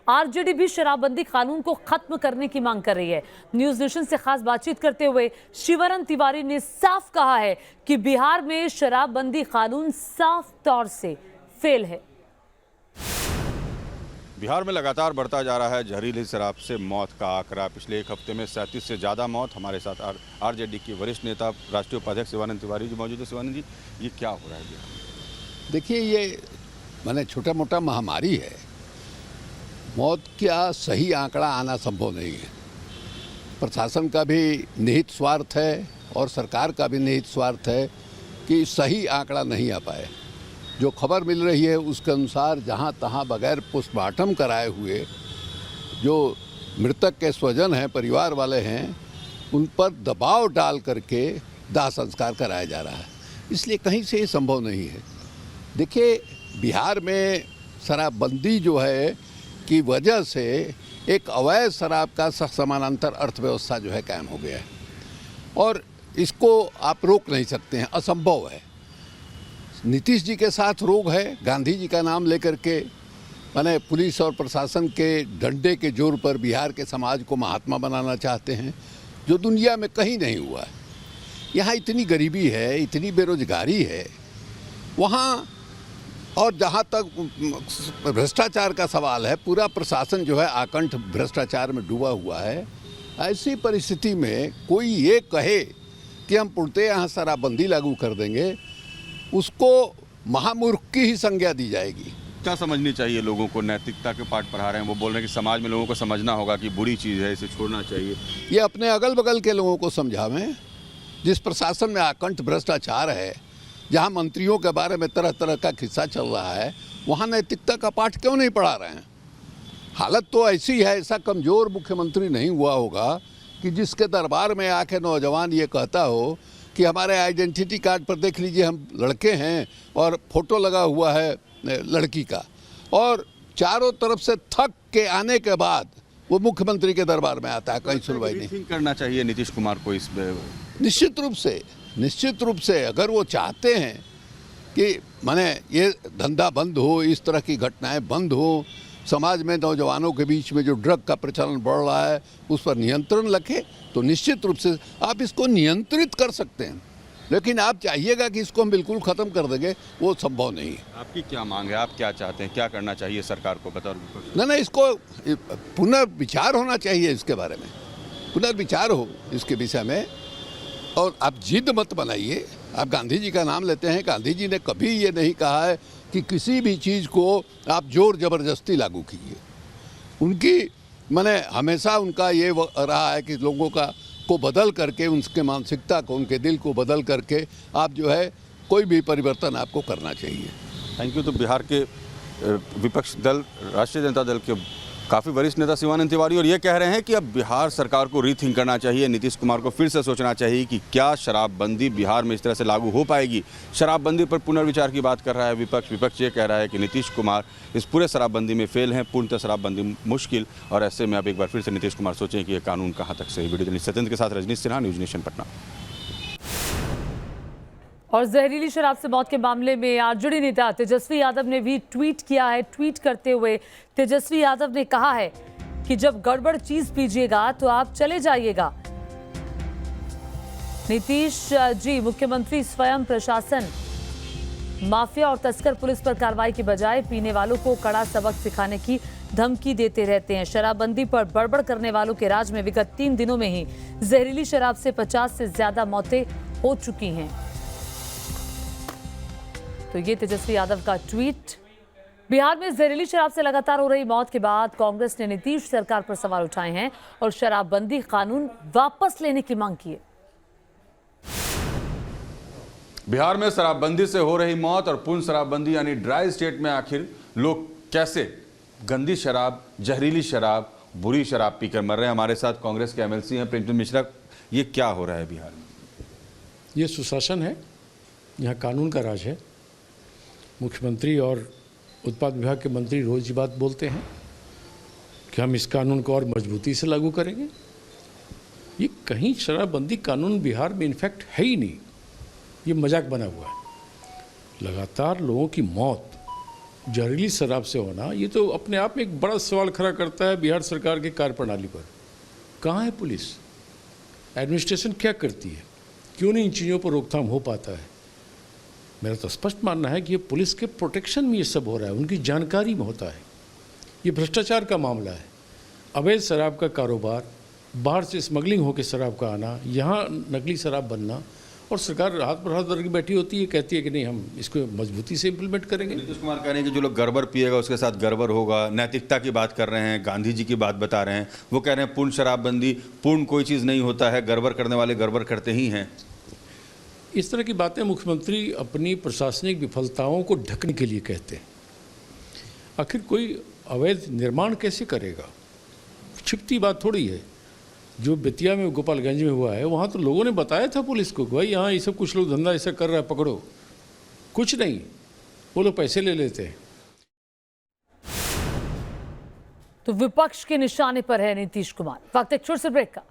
RJD भी शराबबंदी कानून को खत्म करने की मांग कर रही है। न्यूज नेशन से खास बातचीत करते हुए शिवरन तिवारी ने साफ कहा है कि बिहार में शराबबंदी कानून साफ तौर से फेल है। बिहार में लगातार बढ़ता जा रहा है जहरीली शराब से मौत का आंकड़ा। पिछले एक हफ्ते में 37 से ज़्यादा मौत। हमारे साथ आरजेडी की वरिष्ठ नेता राष्ट्रीय उपाध्यक्ष शिवानंद तिवारी जी मौजूद है। शिवानंद जी, ये क्या हो रहा है बिहार में? देखिए, ये माने छोटा मोटा महामारी है। मौत का सही आंकड़ा आना संभव नहीं है। प्रशासन का भी निहित स्वार्थ है और सरकार का भी निहित स्वार्थ है कि सही आंकड़ा नहीं आ पाए। जो खबर मिल रही है उसके अनुसार जहां तहां बगैर पोस्टमार्टम कराए हुए जो मृतक के स्वजन हैं, परिवार वाले हैं, उन पर दबाव डाल करके दाह संस्कार कराया जा रहा है। इसलिए कहीं से ये संभव नहीं है। देखिए, बिहार में शराबबंदी जो है की वजह से एक अवैध शराब का समानांतर अर्थव्यवस्था जो है कायम हो गया है और इसको आप रोक नहीं सकते हैं, असंभव है। नीतीश जी के साथ रोग है, गांधी जी का नाम लेकर के माने पुलिस और प्रशासन के डंडे के जोर पर बिहार के समाज को महात्मा बनाना चाहते हैं, जो दुनिया में कहीं नहीं हुआ है। यहाँ इतनी गरीबी है, इतनी बेरोजगारी है वहाँ, और जहाँ तक भ्रष्टाचार का सवाल है, पूरा प्रशासन जो है आकंठ भ्रष्टाचार में डूबा हुआ है। ऐसी परिस्थिति में कोई ये कहे कि हम पूर्णतः यहाँ शराबबंदी लागू कर देंगे, उसको महामूर्ख की ही संज्ञा दी जाएगी। क्या समझनी चाहिए लोगों को? नैतिकता के पाठ पढ़ा रहे हैं, वो बोल रहे हैं कि समाज में लोगों को समझना होगा कि बुरी चीज़ है, इसे छोड़ना चाहिए। ये अपने अगल बगल के लोगों को समझावें। जिस प्रशासन में आकंठ भ्रष्टाचार है, जहाँ मंत्रियों के बारे में तरह तरह का किस्सा चल रहा है, वहाँ नैतिकता का पाठ क्यों नहीं पढ़ा रहे हैं? हालत तो ऐसी है, ऐसा कमज़ोर मुख्यमंत्री नहीं हुआ होगा कि जिसके दरबार में आके नौजवान ये कहता हो कि हमारे आइडेंटिटी कार्ड पर देख लीजिए हम लड़के हैं और फोटो लगा हुआ है लड़की का, और चारों तरफ से थक के आने के बाद वो मुख्यमंत्री के दरबार में आता है, कहीं सुनवाई नहीं। करना चाहिए नीतीश कुमार को इस निश्चित रूप से अगर वो चाहते हैं कि माने ये धंधा बंद हो, इस तरह की घटनाएं बंद हो, समाज में नौजवानों के बीच में जो ड्रग का प्रचलन बढ़ रहा है उस पर नियंत्रण रखें, तो निश्चित रूप से आप इसको नियंत्रित कर सकते हैं। लेकिन आप चाहिएगा कि इसको हम बिल्कुल ख़त्म कर देंगे, वो संभव नहीं है। आपकी क्या मांग है? आप क्या चाहते हैं? क्या करना चाहिए सरकार को? बताओ। नहीं, इसको पुनर्विचार होना चाहिए, इसके बारे में पुनर्विचार हो इसके विषय में। और आप जिद मत बनाइए। आप गांधी जी का नाम लेते हैं, गांधी जी ने कभी ये नहीं कहा है कि किसी भी चीज़ को आप जोर ज़बरदस्ती लागू कीजिए। उनकी मैंने हमेशा उनका ये रहा है कि लोगों को बदल करके, उनके मानसिकता को, उनके दिल को बदल करके आप जो है कोई भी परिवर्तन आपको करना चाहिए। Thank you. तो बिहार के विपक्ष दल राष्ट्रीय जनता दल के काफ़ी वरिष्ठ नेता शिवानंद तिवारी और ये कह रहे हैं कि अब बिहार सरकार को रीथिंक करना चाहिए, नीतीश कुमार को फिर से सोचना चाहिए कि क्या शराबबंदी बिहार में इस तरह से लागू हो पाएगी। शराबबंदी पर पुनर्विचार की बात कर रहा है विपक्ष ये कह रहा है कि नीतीश कुमार इस पूरे शराबबंदी में फेल हैं, पूर्णतः शराबबंदी मुश्किल, और ऐसे में अब एक बार फिर से नीतीश कुमार सोचें कि ये कानून कहाँ तक सही। वीडियो जर्नलिस्ट सत्येंद्र के साथ रजनीश सिन्हा, न्यूज नेशन पटना। और जहरीली शराब से मौत के मामले में आरजेडी नेता तेजस्वी यादव ने भी ट्वीट किया है। ट्वीट करते हुए तेजस्वी यादव ने कहा है कि जब गड़बड़ चीज पीजिएगा तो आप चले जाइएगा। नीतीश जी, मुख्यमंत्री स्वयं प्रशासन माफिया और तस्कर पुलिस पर कार्रवाई की बजाय पीने वालों को कड़ा सबक सिखाने की धमकी देते रहते हैं। शराबबंदी पर बड़बड़ करने वालों के राज में विगत 3 दिनों में ही जहरीली शराब से 50 से ज्यादा मौतें हो चुकी हैं। तो ये तेजस्वी यादव का ट्वीट। बिहार में जहरीली शराब से लगातार हो रही मौत के बाद कांग्रेस ने नीतीश सरकार पर सवाल उठाए हैं और शराबबंदी कानून वापस लेने की मांग की है। बिहार में शराबबंदी से हो रही मौत और पूर्ण शराबबंदी यानी ड्राई स्टेट में आखिर लोग कैसे गंदी शराब, जहरीली शराब, बुरी शराब पीकर मर रहे हैं। हमारे साथ कांग्रेस के एमएलसी हैं प्रेमचंद मिश्रा। ये क्या हो रहा है बिहार में? ये सुशासन है, यहाँ कानून का राज है। मुख्यमंत्री और उत्पाद विभाग के मंत्री रोज ये बात बोलते हैं कि हम इस कानून को और मजबूती से लागू करेंगे। ये कहीं शराबबंदी कानून बिहार में इनफैक्ट है ही नहीं, ये मजाक बना हुआ है। लगातार लोगों की मौत जहरीली शराब से होना, ये तो अपने आप में एक बड़ा सवाल खड़ा करता है बिहार सरकार की कार्यप्रणाली पर। कहाँ है पुलिस? एडमिनिस्ट्रेशन क्या करती है? क्यों नहीं इन चीज़ों पर रोकथाम हो पाता है? मेरा तो स्पष्ट मानना है कि ये पुलिस के प्रोटेक्शन में ये सब हो रहा है, उनकी जानकारी में होता है। ये भ्रष्टाचार का मामला है। अवैध शराब का कारोबार, बाहर से स्मगलिंग होकर शराब का आना, यहाँ नकली शराब बनना, और सरकार हाथ पर हाथ धर के बैठी होती है, कहती है कि नहीं हम इसको मजबूती से इम्प्लीमेंट करेंगे। नीतीश कुमार कह रहे हैं कि जो लोग गड़बड़ पिएगा उसके साथ गड़बड़ होगा, नैतिकता की बात कर रहे हैं, गांधी जी की बात बता रहे हैं। वो कह रहे हैं पूर्ण शराबबंदी, पूर्ण कोई चीज़ नहीं होता है, गड़बड़ करने वाले गड़बड़ करते ही हैं। इस तरह की बातें मुख्यमंत्री अपनी प्रशासनिक विफलताओं को ढकने के लिए कहते हैं। आखिर कोई अवैध निर्माण कैसे करेगा? छिपती बात थोड़ी है। जो बेतिया में गोपालगंज में हुआ है, वहाँ तो लोगों ने बताया था पुलिस को कि भाई यहाँ ये सब कुछ लोग धंधा ऐसा कर रहा है, पकड़ो। कुछ नहीं, वो लोग पैसे ले लेते हैं। तो विपक्ष के निशाने पर है नीतीश कुमार। वक्त एक छोटे से ब्रेक का।